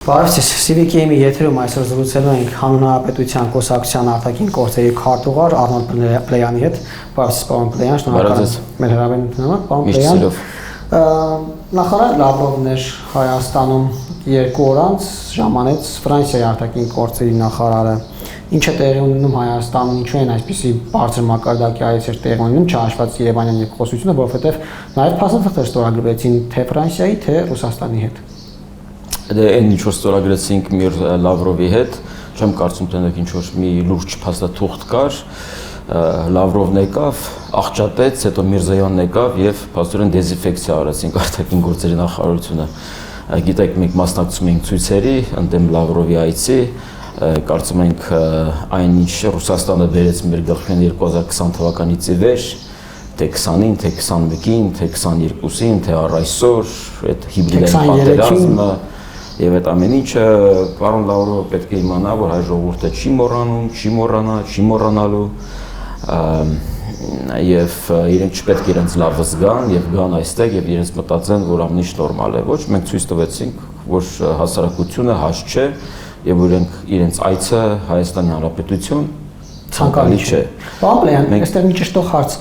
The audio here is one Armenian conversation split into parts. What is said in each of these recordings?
Բարև CVK-ի եթերում այսօր զրուցելու ենք Հանրապետության Կուսակցության արտաքին գործերի քարտուղար Արնոտ Պլեյանի հետ։ Բարև պարոն Պլեյան, շնորհակալ եմ մեր հրավերին, պարոն Պլեյան։ Նախարար Լավրովն էր Հայաստանում 2 օր անց ժամանեց Ֆրանսիայի արտաքին գործերի նախարարը։ Ինչ է տեղի ունենում Հայաստանում, ինչու են այսպիսի բարձր մակարդակի այցեր տեղի ունենում, չհաշված Երևանյան երկխոսությունը, որովհետև նաև փաստաթղթեր ստորագրվեցին թե Ֆրանսիայի, թե Ռուսաստանի հետ։ Դե այն ինչ որ ստորագրեցինք Միր Լավրովի հետ, չեմ կարծում թե ինչ-որ մի լուրջ փաստաթուղթ կար, Լավրովն եկավ, աղճատեց, հետո Միրզոյանն եկավ եւ փաստորեն դեզինֆեկցիա արեցինք արտաքին գործերի նախարարությունը։ Գիտեք, մենք մասնակցում ենք ցույցերի, ընդդեմ Լավրովի այցի, կարծում ենք այն ինչ Ռուսաստանը բերեց մեր գլխին 2020 թվականից ի վեր, թե 20-ին, թե 21-ին, թե 22-ին, թե առ այսօր, այդ հիբրիդային պատերազմը եւ այդ ամեն ինչը պարոն Լավրովը պետք է իմանա, որ հայ ժողովուրդը չի մոռանում, չի մոռանա, չի մոռանալու եւ իրենք չպետք է իրենց լավը զգան եւ գան այստեղ եւ իրենց մտածեն, որ ամեն ինչ նորմալ է։ Ոչ, մենք ցույց տվեցինք, որ հասարակությունը հաշ չէ եւ իրենց այցը Հայաստանի Հանրապետություն ցանկալի չէ։ Պարոն Պլեյան, այստեղ մի ճշտող հարց,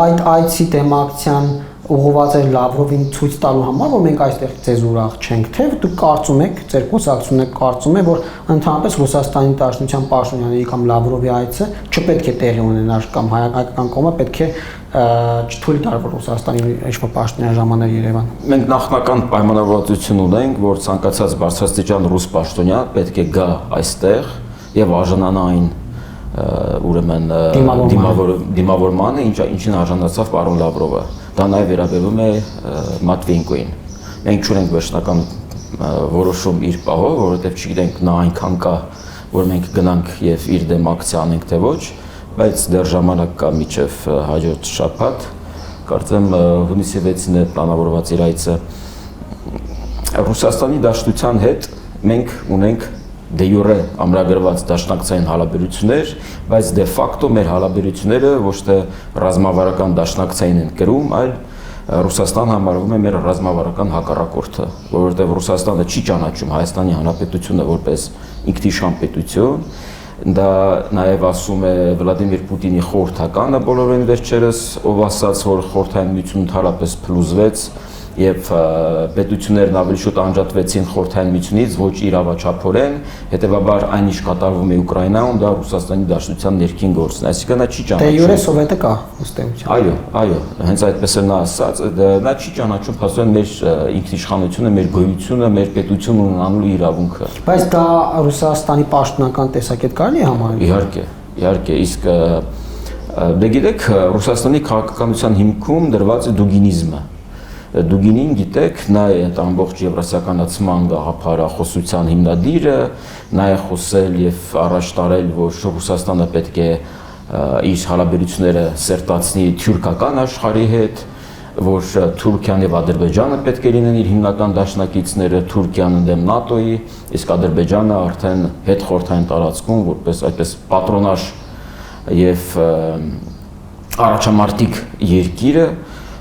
այդ այցի թեմակցիան ուղղված է Լավրովին ցույց տալու համար, որ մենք այստեղ ձեզ ուրախ չենք, թե դուք կարծում եք, ձեր կուսակցությունը կարծում է, որ ընդհանրապես Ռուսաստանի Դաշնության պաշտոնյաների կամ Լավրովի այցը չպետք է տեղի ունենար կամ հայկական կողմը պետք է չթույլ տար, որ Ռուսաստանի ինչ-որ պաշտոնյա ժամաներ Երևան։ Մենք նախնական պայմանավորվածություն ունենք, որ ցանկացած բարձրաստիճան ռուս պաշտոնյա պետք է գա այստեղ եւ արժանանա այն ուրեմն դիմավորմանը, ինչին արժանացավ պարոն Լավրովը։ Դա նաև վերաբերում է Մատվիենկոին։ Մենք չունենք վերջնական որոշում իր պահով, որովհետև չգիտենք նա այնքան կա, որ մենք գնանք եւ իր դեմ ակցիա անենք թե ոչ, բայց դեռ ժամանակ կա մինչև հաջորդ շաբաթ, կարծեմ հունիսի 6-ին է պլանավորված իր այցը։ Ռուսաստանի Դաշնության հետ մենք ունենք դե յուրե ամրագրված դաշնակցային հարաբերություններ, բայց դե ֆակտո մեր հարաբերությունները ոչ թե ռազմավարական դաշնակցային են կրում, այլ Ռուսաստան համարվում է մեր ռազմավարական հակառակորդը, որովհետև Ռուսաստանը չի ճանաչում Հայաստանի Հանրապետությունը որպես ինքնիշխան պետություն, դա նաև ասում է Վլադիմիր Պուտինի խորհրդականը բոլորովին վերջերս, ով ասաց, որ խորհրդային միությունը ընդհանրապես փլուզվեց եւ պետություններն ավելի շուտ անջատվեցին խորհրդային միությունից, ոչ իրավաչափորեն, հետեւաբար այն ինչ կատարվում է Ուկրաինայում, դա Ռուսաստանի Դաշնության ներքին գործն է, այսինքն նա չի ճանաչում։ Դե յուրե սովետը կա ըստեյության։ Այո, հենց այդպես է նա ասած, նա չի ճանաչում փաստորեն մեր ինքնիշխանությունը, մեր գոյությունը, մեր պետությունը ունենալու իրավունքը։ Բայց դա Ռուսաստանի պաշտոնական տեսակետ կարելի է համարել։ Իհարկե, իսկ դե գիտեք, Ռուսաստանի քաղաքականության հիմքում դրված է դուգինիզմը։ Դուգինին գիտեք, նա է այդ ամբողջ եվրասիականացման գաղափարախոսության հիմնադիրը, նա է խոսել եւ առաջ տարել, որ Ռուսաստանը պետք է իր հարաբերությունները սերտացնի թյուրքական աշխարհի հետ, որ Թուրքիան եւ Ադրբեջանը պետք է լինեն իր հիմնական դաշնակիցները, Թուրքիան ընդդեմ ՆԱՏՕ-ի, իսկ Ադրբեջանը արդեն հետխորհրդային տարածքում որպես այդպես պատրոնաժ եւ առաջամարտիկ երկիրը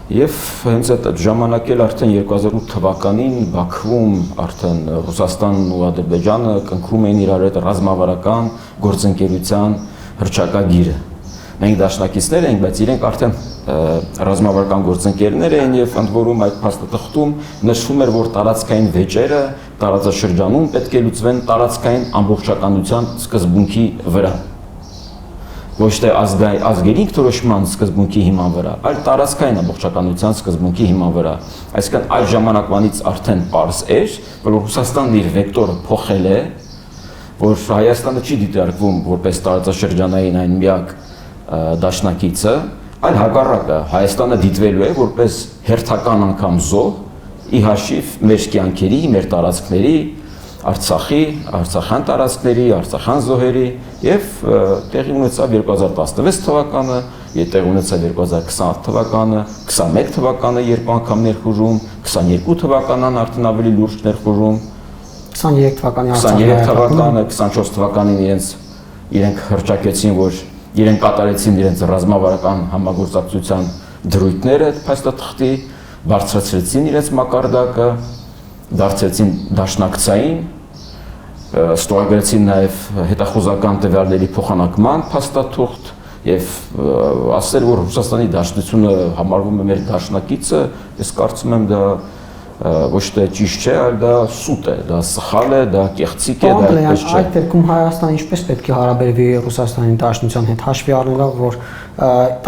Եվ հենց այդ ժամանակ էլ արդեն 2008 թվականին Բաքվում արդեն Ռուսաստանն ու Ադրբեջանը կնքում էին իրար հետ ռազմավարական գործընկերության հռչակագիրը։ Մենք դաշնակիցներ ենք, բայց իրենք արդեն ռազմավարական գործընկերներ են եւ ընդ որում այդ փաստաթղթում նշվում էր, որ տարածքային վեճերը տարածաշրջանում պետք է լուծվեն տարածքային ամբողջականության սկզբունքի վրա։ Ոչ թե ազգերի ինքնորոշման սկզբունքի հիման վրա, այլ տարածքային ամբողջականության սկզբունքի հիման վրա։ Այսինքն այդ ժամանակվանից արդեն պարզ էր, որ Ռուսաստանն իր վեկտորը փոխել է, որ Հայաստանը չի դիտարկվում որպես տարածաշրջանային այն միակ դաշնակիցը, այլ հակառակը, Հայաստանը դիտվելու է որպես հերթական անգամ զոհ, ի հաշիվ մեր կյանքերի, մեր տարածքների, Արցախյան տարածքների, Արցախյան զոհերի եւ տեղի ունեցավ 2016 թվականը, տեղի ունեցավ 2020 թվականը, 21 թվականը երկու անգամ ներխուժում, 22 թվականն արդեն ավելի լուրջ ներխուժում, 23 թվականի 23 թվականը, 24 թվականին իրենք հռչակեցին, որ իրենք կատարեցին իրենց ռազմավարական համագործակցության դրույթները փաստաթղթի, բարձրացրեցին իրենց մակարդակը, դարձեցին դաշնակցային ստորագրեցին նաև հետախուզական տվյալների փոխանակման փաստաթուղթ եւ ասել, որ Ռուսաստանի Դաշնությունը համարվում է մեր դաշնակիցը, ես կարծում եմ դա ոչ թե ճիշտ չէ, այլ դա սուտ է, դա սխալ է, դա կեղծիք է, դա այդպես չէ։ Այդ դեպքում Հայաստանը ինչպես պետք է հարաբերվի Ռուսաստանի Դաշնության հետ, հաշվի առնելով, որ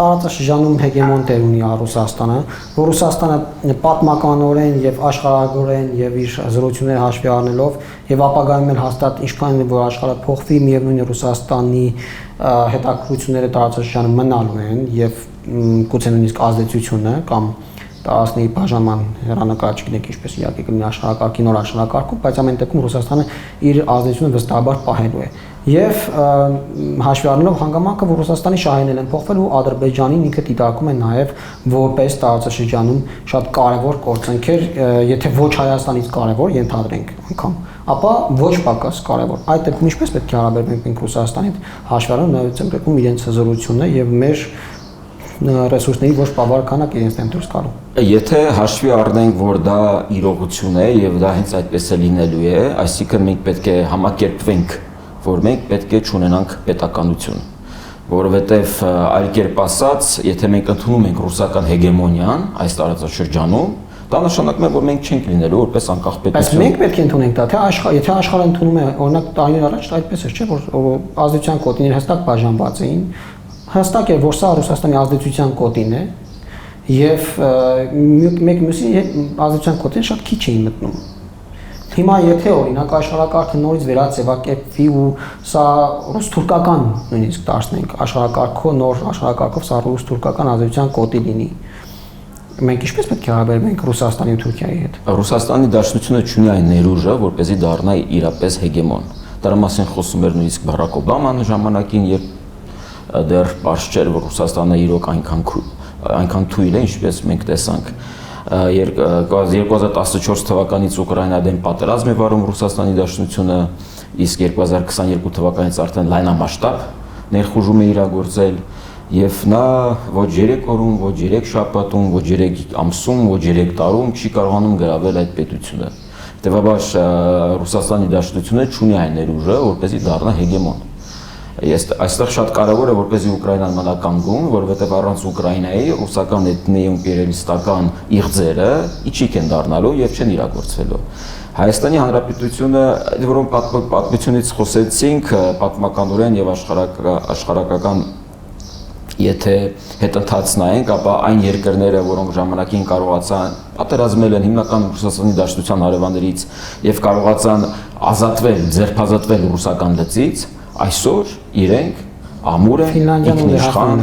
տարածաշրջանում հեգեմոն տեր ունի Ռուսաստանը, որ Ռուսաստանը պատմականորեն եւ աշխարհագրորեն եւ իր զորությունները հաշվի առնելով եւ ապագայում էլ հաստատ ինչքան որ աշխարհը փոխվի, միևնույն է Ռուսաստանի հետաքրքրությունները տարածաշրջանում մնալու են եւ գուցե նույնիսկ ազդեցությունը կամ տարածքների բաժանման հեռանկար չգիտենք ինչպես իհարկե կլինի աշխարհակարգի նոր աշխարհակարգում, բայց ամեն դեպքում Ռուսաստանը իր ազդեցությունը վստահաբար պահելու է։ Եվ հաշվի առնելով հանգամանքը, որ Ռուսաստանի շահերն են փոխվել ու Ադրբեջանին ինքը դիտարկում է նաև որպես տարածաշրջանում շատ կարևոր գործընկեր, եթե ոչ Հայաստանից կարևոր, ենթադրենք անգամ, ապա ոչ պակաս կարևոր։ Այդ դեպքում ինչպես պետք է հարաբերվենք մենք Ռուսաստանի հետ, հաշվի առնելով նաև դեպքում իրենց հզորությունը եւ մեր ռեսուրսների ոչ բավարար քանակ իրենց դեմ դուրս գալու։ Եթե հաշվի առնենք, որ դա իրողություն է եւ դա հենց այդպես է լինելու է, այսինքն մենք պետք է համակերպվենք, որ մենք պետք է չունենանք պետականություն, որովհետեւ այլ կերպ ասած, եթե մենք ընդունում ենք ռուսական հեգեմոնիան այս տարածաշրջանում, դա նշանակում է, որ մենք չենք լինելու որպես անկախ պետություն։ Բայց մենք պետք է ընդունենք դա, թե եթե աշխարհը ընդունում է, օրինակ տարիներ առաջ այդպես էր, չէ՞, որ ազդեցության կոտիները հստակ բաժանված էին։ Հստակ է, որ սա Ռուսաստանի ազդեցության կոտին է եւ մեկ մյուսի ազդեցության կոտին շատ քիչ էին մտնում։ Հիմա եթե օրինակ աշխարհակարգը նորից վերածևակերպվի ու սա ռուս-թուրքական նույնիսկ դարձնենք աշխարհակարգով, նոր աշխարհակարգով սա ռուս-թուրքական ազդեցության կոտի լինի, մենք ինչպես պետք է հարաբերվենք Ռուսաստանի ու Թուրքիայի հետ։ Ռուսաստանի Դաշնությունը չունի այն ներուժը, որպեսզի դառնա իրապես հեգեմոն։ Դրա մասին խոսում էր նույնիսկ Բարակ Օբաման ժամանակին, երբ դեռ պարզ չէր, որ Ռուսաստանը իրոք այնքան թույլ է, ինչպես մենք տեսանք։ 2014 թվականից Ուկրաինա դեմ պատերազմ է վարում Ռուսաստանի Դաշնությունը, իսկ 2022 թվականից արդեն լայնամասշտաբ ներխուժում է իրագործել եւ նա ոչ 3 օրում, ոչ 3 շաբաթում, ոչ 3 ամսում, ոչ 3 տարում չի կարողանում գրավել այդ պետությունը։ Հետևաբար Ռուսաստանի Դաշնությունը չունի այն ներուժը, որպեսզի դառնա հեգեմոն։ Այստեղ շատ կարևոր է, որպեսզի Ուկրաինան մնա կանգուն, որովհետև առանց Ուկրաինայի ռուսական էթնոիմպերիալիստական իղձերը իջիկ են դառնալու եւ չեն իրագործվելու։ Հայաստանի Հանրապետությունը, որոնք պատմությունից խոսեցինք, պատմականորեն եւ աշխարհակական եթե հետընթաց նայենք, ապա այն երկրները, որոնք ժամանակին կարողացան պատերազմել են հիմնական Ռուսաստանի Դաշնության հարևաններից եւ կարողացան ազատվել, ձերբազատվել ռուսական լծից, այսօր իրենք ամուր են, ինքնիշխան,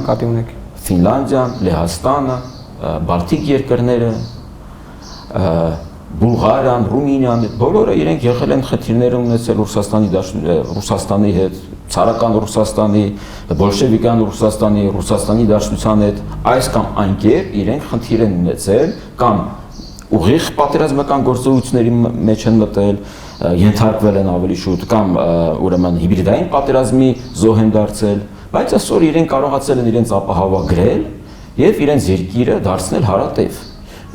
Ֆինլանդիան, Լեհաստանը, Բալթիկ երկրները, Բուլղարիան, Ռումինիան, բոլորը իրենք եղել են խնդիրներ ունեցել Ռուսաստանի հետ, ցարական Ռուսաստանի, բոլշևիկյան Ռուսաստանի, Ռուսաստանի Դաշնության հետ, այս կամ այն կերպ իրենք խնդիր են ունեցել կամ ուղիղ պատերազմական գործողությունների մեջ են մտել, ենթարկվել են ավելի շուտ կամ ուրեմն հիբրիդային պատերազմի զոհ են դարձել, բայց այսօր իրենք կարողացել են իրենց ապահովագրել եւ իրենց երկիրը դարձնել հարատև,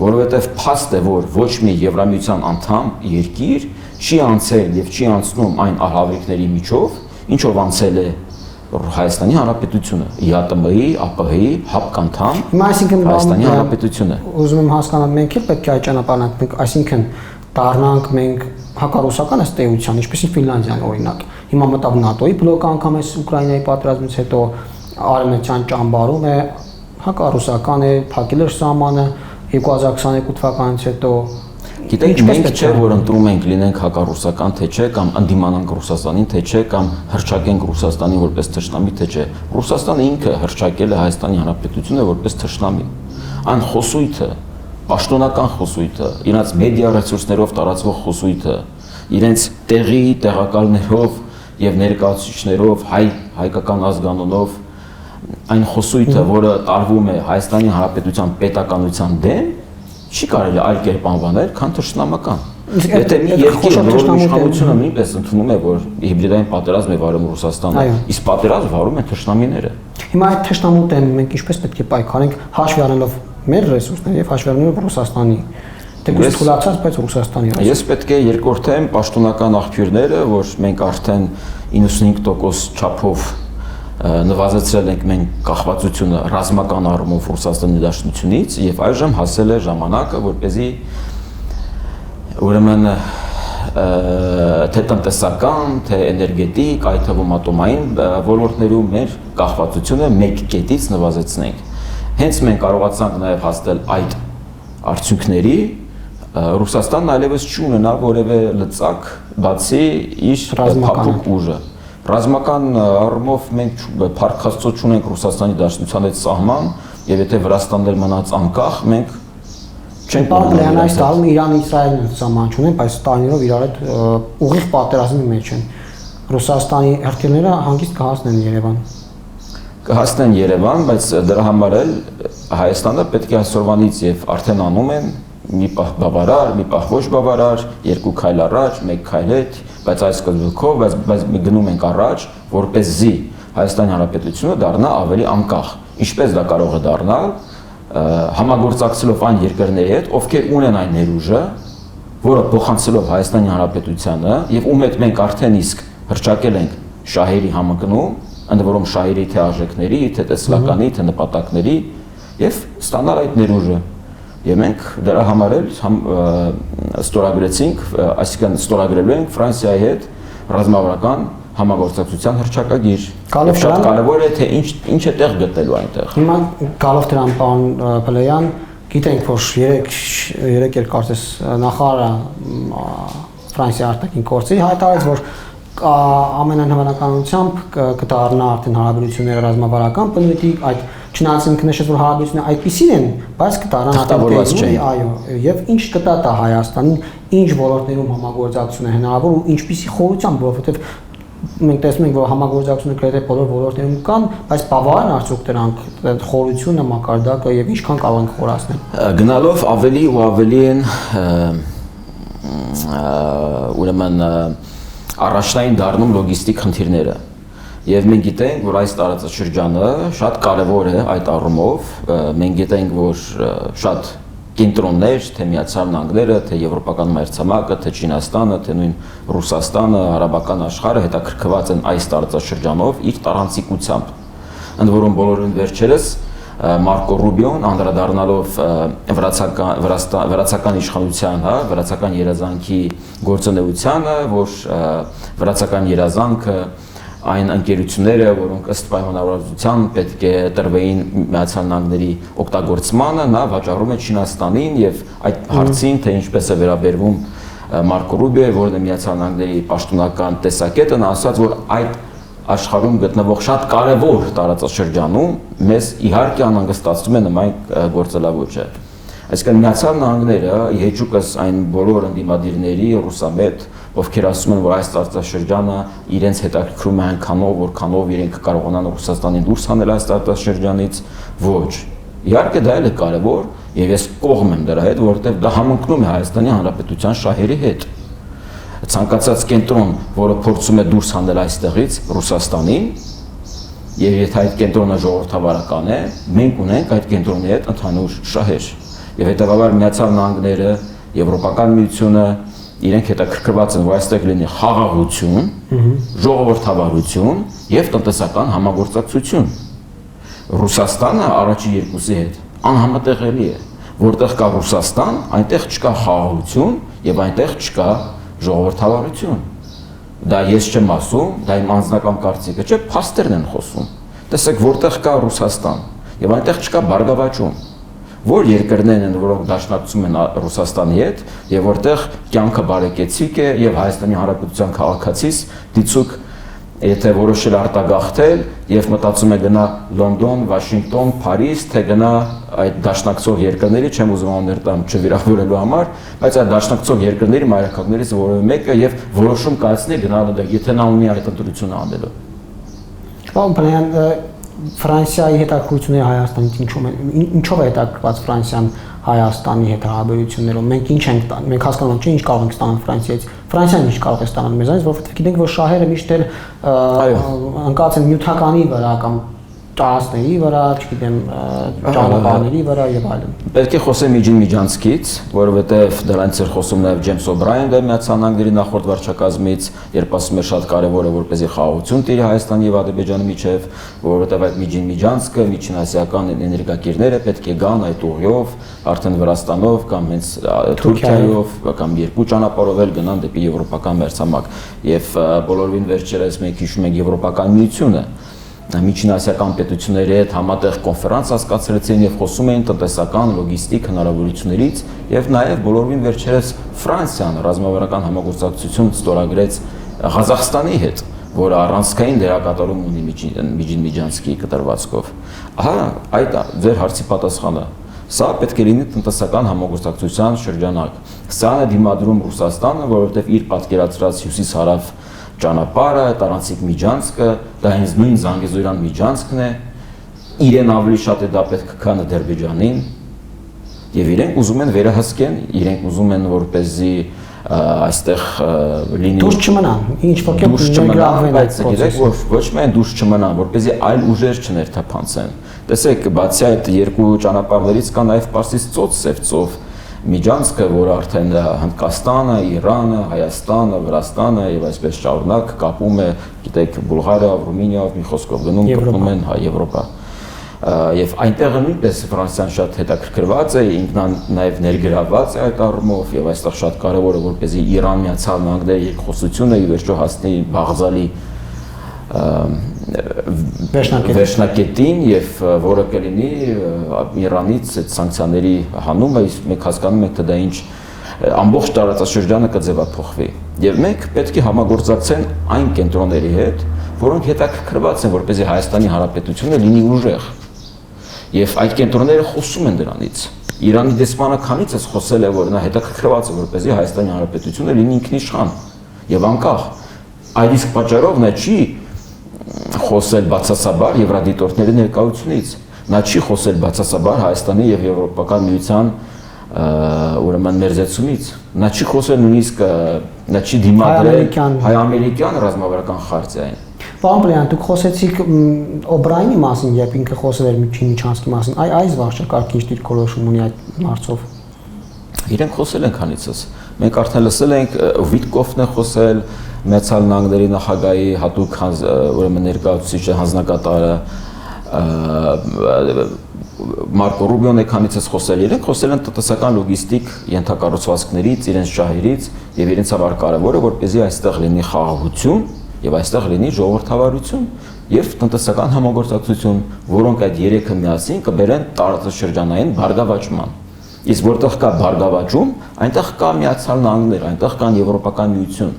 որովհետեւ փաստ է, որ ոչ մի Եվրամիության անդամ երկիր չի անցել եւ չի անցնում այն ահավեկների միջով, ինչով անցել է Հայաստանի Հանրապետությունը, ԵԱՏՄ-ի, ԱՊՀ-ի, ՀԱՊԿ անդամ Հայաստանի Հանրապետությունը։ Ուզում եմ հասկանալ, մենք էլ պետք է այդ ճանապարհն անցնենք, այսինքն դառնանք մենք հակառուսական ըստ էության, ինչպես Ֆինլանդիան օրինակ։ Հիմա մտավ ՆԱՏՕ-ի բլոկ անգամ էս Ուկրաինայի պատերազմից հետո արևմտյան ճամբարում է, հակառուսական է, փակել էր սահմանը 2022 թվականից հետո։ Գիտեք, մենք չէ որ ընտրում ենք լինենք հակառուսական թե չէ կամ ընդդիմանանք Ռուսաստանին թե չէ կամ հռչակենք Ռուսաստանին որպես թշնամի թե չէ։ Ռուսաստանը ինքը հռչակել է Հայաստանի Հանրապետությունը որպես թշնամի։ Այն խոսույթը, պաշտոնական խոսույթը, իրենց մեդիա ռեսուրսներով տարածվող խոսույթը, իրենց տեղի տեղակալներով եւ ներկայացուցիչներով, հայկական ազգանունով այն խոսույթը, որը տարվում է Հայաստանի Հանրապետության պետականության դեմ, չի կարելի այլ կերպ անվանել, քան թշնամական։ Եթե մի երկիր իշխանությունը նույնպես ընդունում է, որ հիբրիդային պատերազմ է վարում Ռուսաստանը, իսկ պատերազմ վարում են թշնամիները։ Հիմա այդ թշնամու դեմ մենք ինչպես պետք է պայքարենք, հաշվի առնելով մեր ռեսուրսները եւ հաշվի առնելով Ռուսաստանի Դեպի թուլացած, բայց Ռուսաստանի։ Ես պետք է երկրորդեմ պաշտոնական աղբյուրները, որ մենք արդեն 95% չափով նվազեցրել ենք մենք կախվածությունը ռազմական առումով Ռուսաստանի Դաշնությունից եւ այժմ հասել է ժամանակը, որպեսզի ուրեմն թե տնտեսական, թե էներգետիկ, այդ թվում ատոմային ոլորտներում մեր կախվածությունը մեկ կետից նվազեցնենք։ Հենց մենք կարողացանք նաեւ հասնել այդ արդյունքների, Ռուսաստանն այլևս չունենա որևէ լծակ, բացի իր փափուկ ուժը։ Ռազմական առումով մենք փառք Աստծո չունենք Ռուսաստանի Դաշնության հետ սահման, եւ եթե Վրաստանն էլ մնաց անկախ, մենք չենք ունենա այս տարում Իրան-Իսրայելն սահման չունեն, բայց տարիներով իրար հետ ուղիղ պատերազմի մեջ են։ Ռուսաստանի հրթիռները հանգիստ կհասնեն Երևան։ Կհասնեն Երևան, բայց դրա համար էլ Հայաստանը պետք է այսօրվանից եւ արդեն անում են մի պահ բավարար, մի պահ ոչ բավարար, երկու քայլ առաջ, մեկ քայլ հետ, բայց այս կողմով, բայց մի գնում ենք առաջ, որպեսզի Հայաստանի Հանրապետությունը դառնա ավելի անկախ։ Ինչպես դա կարող է դառնալ, համագործակցելով այն երկրների հետ, ովքեր ունեն այն ներուժը, որը փոխանցելով Հայաստանի Հանրապետությանը եւ ում հետ մենք արդեն իսկ հրճակել ենք շահերի համընկնում, ընդ որում շահերի թե արժեքների, թե տեսլականի, թե նպատակների եւ ստանալ այդ ներուժը։ Եվ մենք դրա համար էլ ստորագրեցինք, այսինքն ստորագրելու ենք Ֆրանսիայի հետ ռազմավարական համագործակցության հռչակագիր։ Շատ կարևոր է թե ինչ է տեղ գտնելու այնտեղ։ Հիմա գալով դրան պարոն Փլեյան, գիտենք որ 3 կարծես նախարարը Ֆրանսիայի արտաքին գործերի հայտարարեց, որ ամենահավանականությամբ կդառնա արդեն հարաբերությունները ռազմավարական բնույթի, այդ չնայած ինքը նշեց, որ հարաբերությունները այդպիսին են, բայց կդառնան հաստատավորված այո, եւ ինչ կտա դա Հայաստանին, ինչ ոլորտներում համագործակցություն է հնարավոր ու ինչպիսի խորությամբ, որովհետեւ մենք տեսնում ենք, որ համագործակցությունը գրեթե բոլոր ոլորտներում կան, բայց բավարար են արդյոք դրանք խորությունը, մակարդակը եւ ինչքան կարող են խորացնել։ Գնալով ավելի ու ավելի են ուրեմն առաջնային դառնում լոգիստիկ խնդիրները։ Եվ մենք գիտենք, որ այս տարածաշրջանը շատ կարևոր է այդ առումով, մենք գիտենք, որ շատ կենտրոններ, թե Միացյալ Նահանգները, թե Եվրոպական մայրցամաքը, թե Չինաստանը, թե նույն Ռուսաստանը, արաբական աշխարհը հետաքրքրված են այս տարածաշրջանով իր տարանցիկությամբ։ Ընդ որում բոլորին վերջերս Մարկո Ռուբիոն անդրադառնալով վրացական իշխանության, վրացական երազանքի գործունեությանը, որ վրացական երազանքը այն ընկերությունները, որոնք ըստ պայմանավորվածության պետք է տրվեին Միացյալ Նահանգների օգտագործմանը, նա վաճառում է Չինաստանին եւ այդ հարցին, թե ինչպես է վերաբերվում Մարկո Ռուբիոյը, որն է Միացյալ Նահանգների պաշտոնական տեսակետը, նա ասաց, որ այդ աշխարհում գտնվող շատ կարևոր տարածաշրջանում մեզ իհարկե անհանգստացնում է նման գործելավոճը։ Այսինքն Միացյալ Նահանգները իհեճուկս այն բոլոր ընդդիմադիրների ռուսամետ, ովքեր ասում են, որ այս տարածաշրջանը իրենց հետաքրքրում է այնքանով, որքանով իրենք կարողանան Ռուսաստանին դուրս հանել այս տարածաշրջանից, ոչ։ Իհարկե դա էլ է կարևոր, եւ ես կողմ եմ դրա հետ, որովհետեւ դա համընկնում է Հայաստանի Հանրապետության շահերի հետ։ Ցանկացած կենտրոն, որը փորձում է դուրս հանել այստեղից Ռուսաստանին, եւ եթե այդ կենտրոնը ժողովրդավարական է, մենք ունենք այդ կենտրոնի հետ ընդհանուր շահեր։ Եվ հետեւաբար Միացյալ Նահանգները, Եվրոպական միությունը իրենք հետաքրքրված են, որ այստեղ լինի խաղաղություն, ժողովրդավարություն եւ տնտեսական համագործակցություն։ Ռուսաստանը առաջի երկուսի հետ անհամատեղելի է, որտեղ կա Ռուսաստան, այնտեղ չկա խաղաղություն եւ այնտեղ չկա ժողովրդավարություն։ Դա ես չեմ ասում, դա իմ անձնական կարծիքը չէ, փաստերն են խոսում։ Տեսեք, որտեղ կա Ռուսաստան եւ այնտեղ չկա բարգավաճում, որ երկրներն են, որոնք դաշնակցում են Ռուսաստանի հետ եւ որտեղ կյանքը բարեկեցիկ է եւ Հայաստանի Հանրապետության քաղաքացիս դիցուկ եթե որոշել արտագաղթել եւ մտածում է գնա Լոնդոն, Վաշինգտոն, Փարիզ, թե գնա այդ դաշնակցող երկրների, չեմ ուզում աններ տամ չվիրավորելու համար, բայց այդ դաշնակցող երկրների մայրաքաղաքներից որևէ մեկը եւ որոշում կայացնի գնալու դա, եթե նա ունի այդ ընտրությունը անելու։ Պարոն Փլեյան, Ֆրանսիայի հետաքրքրությունները Հայաստանից ինչով է հետաքրքրված Ֆրանսիան Հայաստանի հետ հարաբերություններով։ Մենք ինչ ենք տան, մենք հասկանում ենք, ինչ կարող ենք ստանալ Ֆրանսիայից։ Ֆրանսիան ինչ կարող է ստանալ մեզանից, որովհետեւ գիտենք, որ շահերը միշտ էլ ընկած են նյութականի վրա կամ տարածքների վրա, չգիտեմ, ճանապարհների վրա եւ այլն։ Պետք է խոսեմ միջին-միջանցքից, որովհետեւ դրանից էր խոսում նաեւ Ջեյմս Օբրայենը Միացյալ Նահանգների նախորդ վարչակազմից, երբ ասում է շատ կարեւոր է որպեսզի խաղաղություն տիրի Հայաստանի եւ Ադրբեջանի միջեւ, որովհետեւ այդ միջին-միջանցքը, միջինասիական էներգակիրները պետք է գան այդ ուղիով, արդեն Վրաստանով կամ հենց Թուրքիայով կամ երկու ճանապարհով էլ գնան դեպի եվրոպական մերձամակ։ Եվ բոլորովին վերջերս մենք հիշում ենք Եվրոպական միությունը միջինասիական պետությունների հետ համատեղ կոնֆերանս հասկացրեցին եւ խոսում էին տնտեսական, լոգիստիկ հնարավորություններից եւ նաեւ բոլորովին վերջերս Ֆրանսիան ռազմավարական համագործակցություն ստորագրեց Ղազախստանի հետ, որը առանցքային դերակատարում ունի միջին-միջանցքի կտրվածքով։ Ահա այդ ձեր հարցի պատասխանը։ Սա պետք է լինի տնտեսական համագործակցության շրջանակ։ Սա է դիմադրում Ռուսաստանը, որովհետեւ իր պատկերացրած հյուսիս-հարավ ճանապարհը, տարանցիկ միջանցքը, դա հենց նույն Զանգեզուրյան միջանցքն է, իրեն ավելի շատ է դա պետք քան Ադրբեջանին, եւ իրենք ուզում են վերահսկեն, իրենք ուզում են որպեսզի այստեղ լինի դուրս չմնան, ինչ որ ներգրավվեն, բայց գիտեք, որ ոչ միայն դուրս չմնան, որպեսզի այլ ուժեր չներթափանցեն։ Տեսեք, բացի այդ երկու ճանապարհներից կա նաեւ Պարսից ծոց, Սև ծով միջանցքը, որը արդեն Հնդկաստանը, Իրանը, Հայաստանը, Վրաստանը եւ այսպես շարունակ կապում է, գիտեք, Բուլղարիա, Ռումինիա, մի խոսքով գնում գտնում են Եվրոպա։ Եվ այնտեղ նույնպես Ֆրանսիան շատ հետաքրքրված է, ինքնան նաեւ ներգրավված է այդ առումով եւ այստեղ շատ կարեւոր է որպեսզի Իրան Միացյալ Նահանգների երկխոսությունը ի վերջո հասնի Բաղդադի վերջնակետին եւ որը կլինի Իրանից այդ սանկցիաների հանումը, իսկ մենք հասկանում ենք թե դա ինչ ամբողջ տարածաշրջանը կձևափոխվի եւ մենք պետք է համագործակցենք այն կենտրոնների հետ, որոնք հետաքրքրված են որպեսզի Հայաստանի Հանրապետությունը լինի ուժեղ եւ այդ կենտրոնները խոսում են դրանից։ Իրանի դեսպանը քանից էս խոսել է, որ նա հետաքրքրված է որպեսզի Հայաստանի Հանրապետությունը լինի ինքնիշխան եւ անկախ։ Այդ իսկ պատճառով նա չի խոսել բացասաբար եվրադիտորդների ներկայությունից, նա չի խոսել բացասաբար Հայաստանի եւ Եվրոպական միության ուրեմն մերձեցումից, նա չի խոսել նույնիսկ նա չի դիմադրել հայ-ամերիկյան ռազմավարական խարտիային։ Պարոն Բլեյան, դուք խոսեցիք Օբրայենի մասին, երբ ինքը խոսել էր միջին-միջանցքի մասին, այս վարչակարգի ինչ դիրքորոշում ունի այդ հարցով։ Իրենք խոսել են քանիցս։ Մենք արդեն լսել ենք Վիտկոֆն է խոսել, Միացյալ Նահանգների նախագահի հատուկ ուրեմն ներկայացուցիչը հանձնակատարը Մարկո Ռուբիոն է քանիցս խոսել, իրենք խոսել են տնտեսական լոգիստիկ ենթակառուցվածքներից, իրենց շահերից եւ իրենց համար կարեւորը որպեսզի այստեղ լինի խաղաղություն եւ այստեղ լինի ժողովրդավարություն եւ տնտեսական համագործակցություն, որոնք այդ երեքը միասին կբերեն տարածաշրջանային բարգավաճման։ Իսկ որտեղ կա բարգավաճում, այնտեղ կա Միացյալ Նահանգներ, այնտեղ կան Եվրոպական միություն,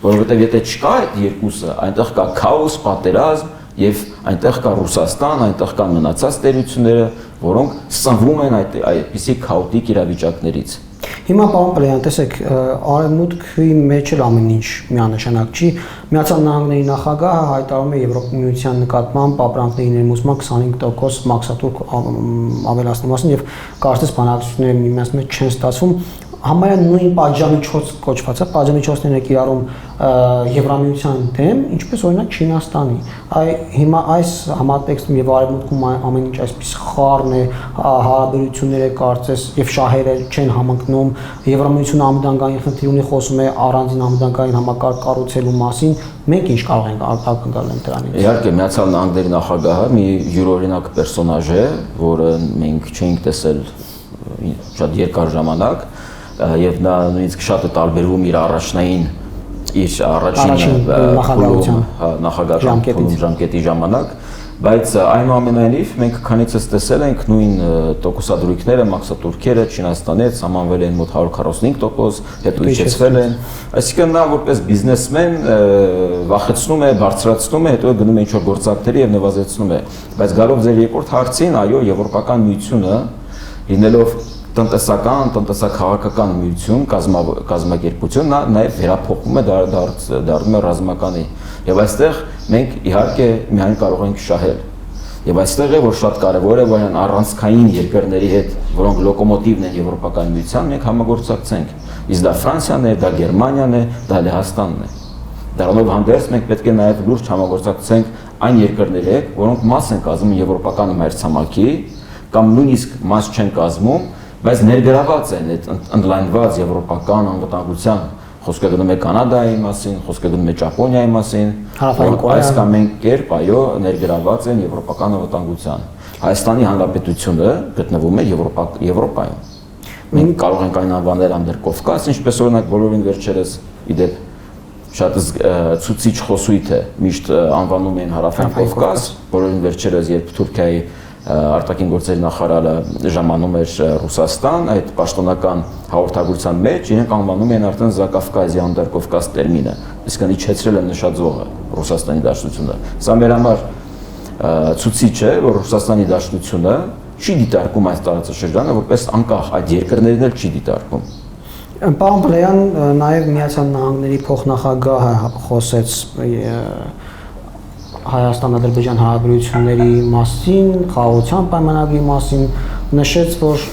որովհետեւ եթե չկա այդ երկուսը, այնտեղ կա քաոս, պատերազմ եւ այնտեղ կա Ռուսաստան, այնտեղ կան մնացած տերությունները, որոնք սնվում են այդպիսի քաոտիկ իրավիճակներից։ Հիմա պարոն Բլեյան, տեսեք, արևմուտքի մեջ էլ ամեն ինչ միանշանակ չի։ Միացյալ Նահանգների նախագահը հայտարարում է Եվրոպայի միության նկատմամբ ապրանքների ներմուծման 25% մաքսատուր ավելացնելու մասին եւ կարծես բանակցությունները միմյանց մեջ չեն ստացվում։ Համարյա նույն պատժամիջոց կոչված է, պատժամիջոցներն է կիրառում Եվրամիության դեմ, ինչպես օրինակ Չինաստանի։ Հիմա այս համատեքստում եւ արևմուտքում ամեն ինչ այսպես խառն է, հարաբերությունները կարծես եւ շահերը չեն համընկնում, Եվրամիությունը անվտանգային խնդիր ունի, խոսում է առանձին անվտանգային համակարգ կառուցելու մասին, մենք ինչ կարող ենք ակնկալել դրանից։ Իհարկե Միացյալ Նահանգների նախագահը մի յուրօրինակ պերսոնաժ է, որը մենք չենք տեսել շատ երկար ժամանակ եւ նա նույնիսկ շատ է տարբերվում իր առաջնային իր առաջին նախագահության ժամկետի ժամանակ, բայց այնուամենայնիվ մենք քանիցս տեսել ենք նույն տոկոսադրույքները, մաքսատուրքերը Չինաստանից սահմանվել են մոտ 145%, հետո իջեցվել են, այսինքն նա որպես բիզնեսմեն վախեցնում է, բարձրացնում է, հետո գնում է ինչ-որ գործակցների եւ նվազեցնում է, բայց գալով ձեր երկրորդ հարցին, այո, Եվրոպական միությունը լինելով տնտեսական-քաղաքական միություն, կազմակերպություն, նա նաև վերափոխվում է դառնում է ռազմականի։ Եվ այստեղ մենք իհարկե միայն կարող ենք շահել։ Եվ այստեղ է, որ շատ կարևոր է, որ այն առանցքային երկրների հետ, որոնք լոկոմոտիվն են Եվրոպական միության, մենք համագործակցենք։ Իսկ դա Ֆրանսիան է, դա Գերմանիան է, դա Լեհաստանն է։ Դրանով հանդերձ մենք պետք է նաև լուրջ համագործակցենք այն երկրների հետ, որոնք մաս են կազմում եվրոպական մայրցամաքի կամ նույնիսկ մաս չեն կազմում, բայց ներգրաված են այդ ընդլայնված եվրոպական անվտանգության, խոսքը գնում է Կանադայի մասին, խոսքը գնում է Ճապոնիայի մասին, այս կամ այն կերպ այո ներգրաված են եվրոպական անվտանգության։ Հայաստանի Հանրապետությունը գտնվում է Եվրոպայում։ Մենք կարող ենք այն անվանել Անդրկովկաս, ինչպես օրինակ բոլորին վերջերս իդեպ շատ ցուցիչ խոսույթ է, միշտ անվանում են Հարավային Կովկաս, բոլորին վերջերս երբ Թուրքիայի արտաքին գործերի նախարարը ժամանում էր Ռուսաստան, այդ պաշտոնական հաղորդագրության մեջ իրենք անվանում են արդեն Զակավկազիա Անդրկովկաս տերմինը, իսկ իջեցրել են նշաձողը Ռուսաստանի Դաշնությունը։ Սա մեր համար ցուցիչ է, որ Ռուսաստանի Դաշնությունը չի դիտարկում այս տարածաշրջանը որպես անկախ, այդ երկրներն էլ չի դիտարկում։ Պարոն Բլեյան նաև Միացյալ Նահանգների փոխնախագահը խոսեց Հայաստան-Ադրբեջան հարաբերությունների մասին, խաղաղության պայմանագրի մասին, նշեց, որ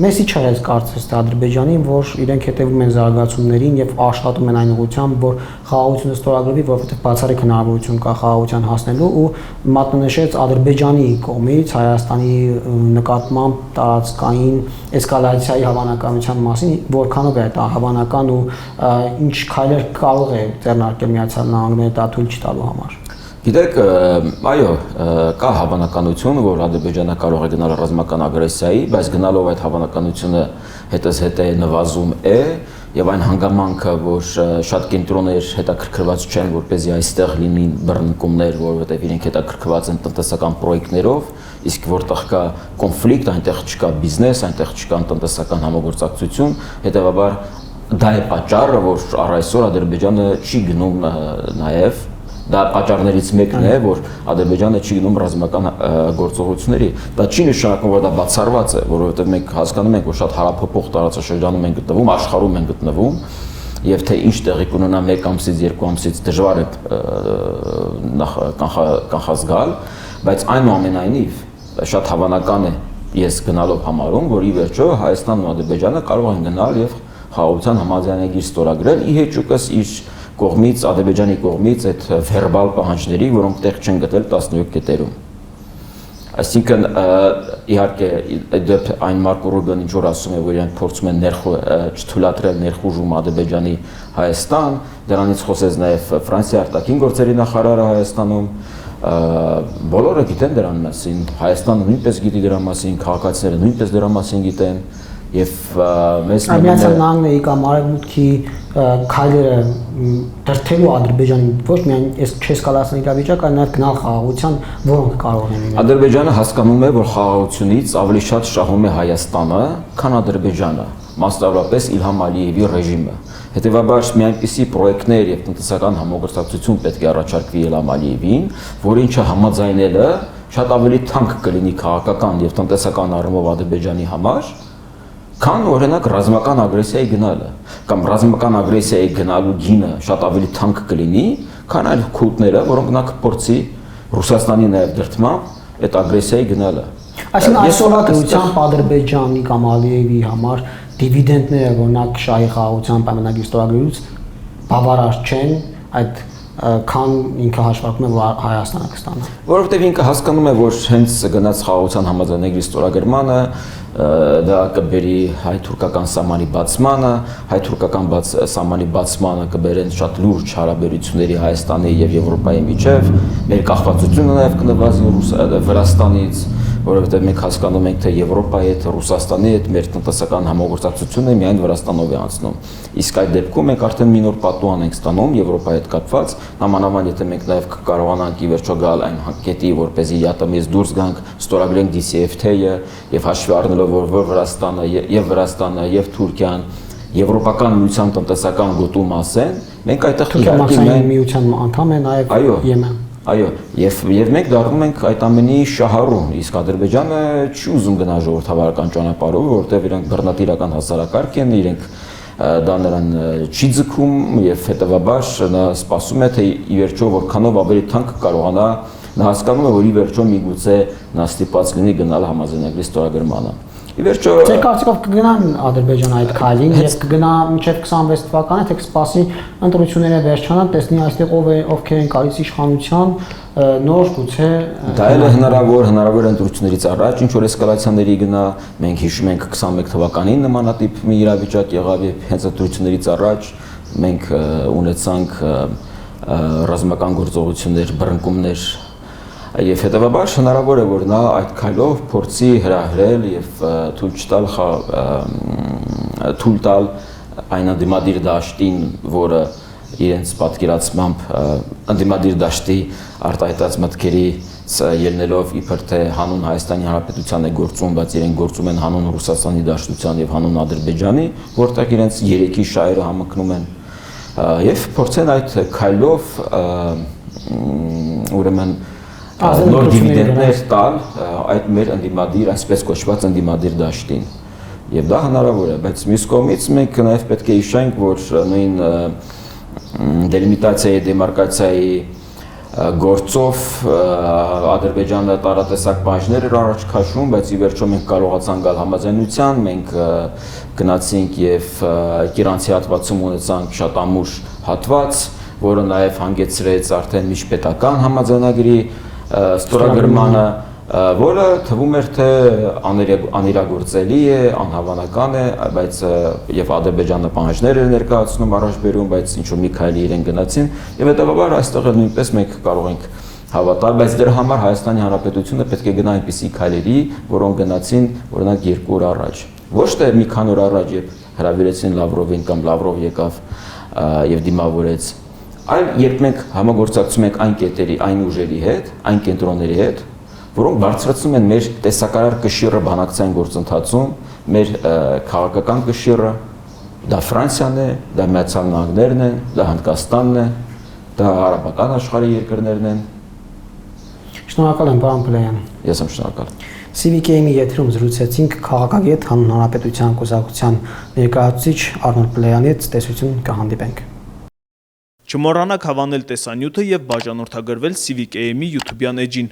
մեսի չարեց կարծես թե Ադրբեջանին, որ իրենք հետևում են զարգացումներին եւ աշխատում են այն ուղղությամբ, որ խաղաղությունը ստորագրվի, որովհետեւ բացառիկ հնարավորություն կա խաղաղության հասնելու ու մատնանշեց Ադրբեջանի կողմից Հայաստանի նկատմամբ տարածքային էսկալացիայի հավանականության մասին, որքանով է դա հավանական ու ինչ քայլեր կարող է ձեռնարկել Միացյալ Նահանգները դա թույլ չտալու համար։ Գիտեք, այո, կա հավանականություն, որ Ադրբեջանը կարող է գնալ ռազմական ագրեսիայի, բայց գնալով այդ հավանականությունը հետզհետե նվազում է եւ այն հանգամանքը, որ շատ կենտրոններ հետաքրքրված չեն, որպեսզի այստեղ լինին բռնկումներ, որովհետեւ իրենք հետաքրքրված են տնտեսական պրոյեկտներով, իսկ որտեղ կա կոնֆլիկտ, այնտեղ չկա բիզնես, այնտեղ չկա տնտեսական համագործակցություն, հետեւաբար դա է պատճառը, որ առ այսօր Ադրբեջանը չի գնում նաեւ դա պատճառներից մեկն է, որ Ադրբեջանը չի գնում ռազմական գործողությունների։ Դա չի նշանակում, որ դա բացառված է, որովհետև մենք հասկանում ենք, որ շատ հարաբերող տարածաշրջանում ենք գտնվում, աշխարհում ենք գտնվում, եւ թե ինչ տեղի կունենա 1 ամսից 2 ամսից դժվար է կանխազգալ, բայց այնուամենայնիվ շատ հավանական է ես գնալով համարում, որ ի վերջո Հայաստանն ու Ադրբեջանը կարող են գնալ եւ խաղաղության համաձայնագիր ստորագրել ի հեճուկս իր կողմից, Ադրբեջանի կողմից այդ վերբալ պահանջների, որոնք տեղ չեն գտել 17 կետերում։ Այսինքն իհարկե դեպ այն Մարկո Ռուբիոն ինչ որ ասում է, որ իրենք փորձում են չթույլատրել ներխուժում Ադրբեջանի Հայաստան, դրանից խոսեց նաև Ֆրանսիայի արտաքին գործերի նախարարը Հայաստանում, բոլորը գիտեն դրան մասին, Հայաստանը նույնպես գիտի դրա մասին, քաղաքացիները նույնպես դրա մասին գիտեն եւ մեզ Միացյալ Նահանգների կամ Արևմուտքի քայլերը դրթելու Ադրբեջանին ոչ միայն այս չեսկալացնի իրավիճակ, այլ նաև գնալ խաղաղության, որոնք կարող են լինել։ Ադրբեջանը հասկանում է, որ խաղաղությունից ավելի շատ շահում է Հայաստանը, քան Ադրբեջանը, մասնավորապես Իլհամ Ալիևի ռեժիմը։ Հետևաբար մի այնպիսի պրոյեկտներ եւ տնտեսական համագործակցություն պետք է առաջարկվի Իլհամ Ալիևին, որ ինչը համաձայնելը շատ ավելի թանկ կլինի քաղաքական եւ տնտեսական առումով Ադրբեջանի համար, քան օրինակ ռազմական ագրեսիայի գնալը, կամ ռազմական ագրեսիայի գնալու գինը շատ ավելի թանկ կլինի, քան այլ քուլտները, որոնք նա կփորձի Ռուսաստանի նաև դրդմամբ այդ ագրեսիայի գնալը։ Այսինքն այսօրակրությամբ Ադրբեջանի կամ Ալիևի համար դիվիդենդները, օրինակ շահի խաղաղության պայմանագրի ստորագրելուց բավարար չեն այդ քան ինքը հաշվարկում է, որ Հայաստանը կստանա։ Որովհետև ինքը հասկանում է, որ հենց գնաց խաղաղության համաձայնագրի ստորագրմանը դա կբերի հայ-թուրքական սահմանի բացմանը, հայ-թուրքական սահմանի բացմանը կբերեն շատ լուրջ հարաբերությունների Հայաստանի եւ Եվրոպայի միջև, մեր կախվածությունը նաեւ կնվազի Վրաստանից, որովհետև մենք հասկանում ենք, թե Եվրոպայի հետ, Ռուսաստանի հետ մեր տնտեսական համագործակցությունը միայն Վրաստանով է անցնում։ Իսկ այդ դեպքում մենք արդեն մի նոր պատուհան ենք ստանում Եվրոպայի հետ կապված, նամանավանդ եթե մենք նաև կարողանանք ի վերջո գալ այն կետի, որպեսզի ԵԱՏՄ-ից դուրս գանք, ստորագրենք DCFTA-ը եւ հաշվի առնելով, որ Վրաստանը եւ Թուրքիան Եվրոպական միության տնտեսական գոտու մաս են, մենք այդտեղ իհարկե միության անդամ է նաև Եմեն։ Այո, եւ մենք դառնում ենք այդ ամենի շահառուն, իսկ Ադրբեջանը չի ուզում գնալ ժողովրդավարական ճանապարհով, որովհետեւ իրենք բռնատիրական հասարակարգ են, իրենք դա նրան չի ձգում եւ հետեւաբար նա սպասում է, թե ի վերջո որքանով ավելի թանկ կարողանա, նա հասկանում է, որ ի վերջո միգուցե նա ստիպված լինի գնալ համաձայնագրի ստորագրմանը։ Ի վերջո Ձեր կարծիքով կգնան Ադրբեջան այդ քայլին եւ կգնա մինչեւ 26 թվականը, թե կսպասի ընտրությունները վերջանան, տեսնի այստեղ ովքեր են գալիս իշխանության, նոր գուցե դա էլ է հնարավոր ընտրություններից առաջ ինչ որ էսկալացիաների գնա, մենք հիշում ենք 21 թվականին նմանատիպ մի իրավիճակ եղավ եւ հենց ընտրություններից առաջ մենք ունեցանք ռազմական գործողություններ, բռնկումներ եւ հետեւաբար հնարավոր է որ նա այդ քայլով փորձի հրահրել եւ թույլ տալ այն անդիմադիր դաշտին, որը իրենց պատկերացմամբ անդիմադիր դաշտի արտահայտած մտքերի ելնելով իբր թե հանուն Հայաստանի Հանրապետության է գործում, բայց իրենք գործում են հանուն Ռուսաստանի Դաշնության եւ հանուն Ադրբեջանի, որտեղ իրենց երեքի շահերը համընկնում են եւ փորձեն այդ քայլով ուրեմն նոր դիվիդենդներ տալ այդ մեր ընդդիմադիր, այսպես կոչված ընդդիմադիր դաշտին եւ դա հնարավոր է, բայց մյուս կողմից մենք նաեւ պետք է հիշենք, որ նույն դելիմիտացիայի, դեմարկացիայի գործով Ադրբեջանը տարատեսակ պահանջներ էր առաջ քաշում, բայց ի վերջո մենք կարողացանք գալ համաձայնության, մենք գնացինք եւ Իրանցի հատվածում ունեցանք շատ ամուր հատված, որը նաեւ հանգեցրեց արդեն միջպետական համաձայնագրի ստորագրմանը, որը թվում էր թե անիրագործելի է, անհավանական է, բայց եւ Ադրբեջանը պահանջներ էր ներկայացնում առաջ բերում, բայց ինչ որ մի քայլի իրեն գնացին եւ հետեւաբար այստեղ էլ նույնպես մենք կարող ենք հավատալ, բայց դրա համար Հայաստանի Հանրապետությունը պետք է գնա այնպիսի քայլերի, որոնք գնացին օրինակ 2 օր առաջ։ Ոչ թե մի քանի օր առաջ, երբ հրավիրեցին Լավրովին կամ Լավրով եկավ եւ դիմավորեց, այլ երբ մենք համագործակցում ենք այն կետերի, այն ուժերի հետ, այն կենտրոնների հետ, որոնք բարձրացնում են մեր տեսակարար կշիռը բանակցային գործընթացում, մեր քաղաքական կշիռը, դա Ֆրանսիան է, դա Միացյալ Նահանգներն են, դա Հնդկաստանն է, դա արաբական աշխարհի երկրներն են։ Շնորհակալ եմ, պարոն Պլեյան։ Ես եմ շնորհակալ։ CVK-ի եթերում զրուցեցինք քաղաքագետ հանուն Հանրապետության կուսակցության ներկայացուցիչ Արնոլ Պլեյանի հետ, տեսություն կհանդիպենք։ Չմոռանաք հավանել տեսանյութը եւ բաժանորդագրվել CVK-ի YouTube-յան էջին։